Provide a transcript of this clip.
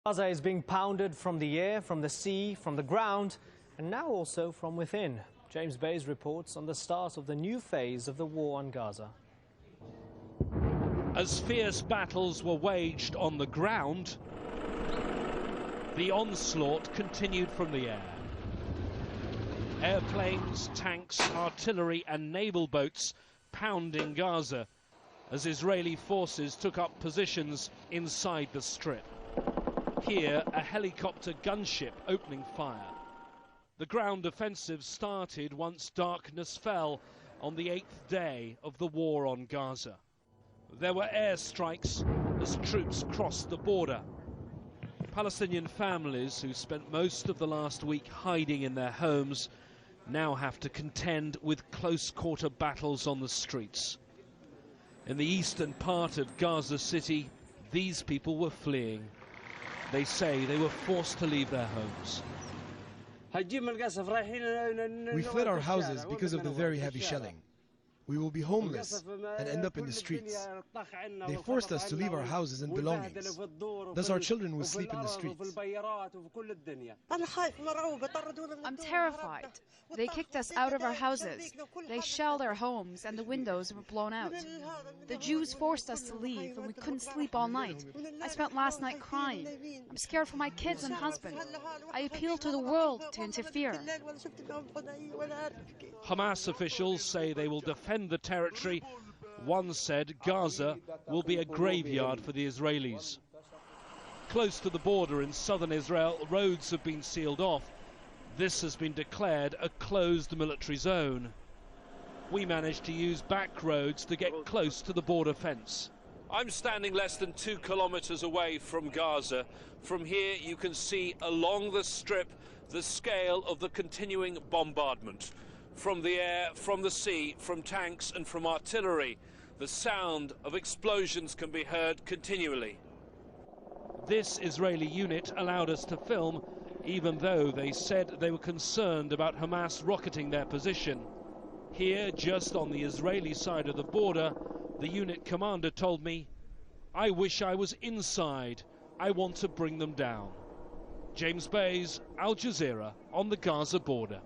Gaza is being pounded from the air, from the sea, from the ground, and now also from within. James Bays reports on the start of the new phase of the war on Gaza. As fierce battles were waged on the ground, the onslaught continued from the air. Airplanes, tanks, artillery and naval boats pounding Gaza as Israeli forces took up positions inside the strip. Here, a helicopter gunship opening fire. The ground offensive started once darkness fell on the 8th day of the war on Gaza. There were airstrikes as troops crossed the border. Palestinian families who spent most of the last week hiding in their homes now have to contend with close-quarter battles on the streets. In the eastern part of Gaza City, these people were fleeing. They say they were forced to leave their homes. We fled our houses because of the very heavy shelling. We will be homeless and end up in the streets. They forced us to leave our houses and belongings. Thus our children will sleep in the streets. I'm terrified. They kicked us out of our houses. They shelled our homes and the windows were blown out. The Jews forced us to leave and we couldn't sleep all night. I spent last night crying. I'm scared for my kids and husband. I appeal to the world to interfere. Hamas officials say they will defend the territory. One said Gaza will be a graveyard for the Israelis. Close to the border in southern Israel, roads have been sealed off. This has been declared a closed military zone. We managed to use back roads to get close to the border fence. I'm standing less than 2 kilometers away from Gaza. From here you can see along the strip the scale of the continuing bombardment. From the air, from the sea, from tanks and from artillery, the sound of explosions can be heard continually. This Israeli unit allowed us to film, even though they said they were concerned about Hamas rocketing their position. Here, just on the Israeli side of the border, the unit commander told me, "I wish I was inside. I want to bring them down." James Bays, Al Jazeera, on the Gaza border.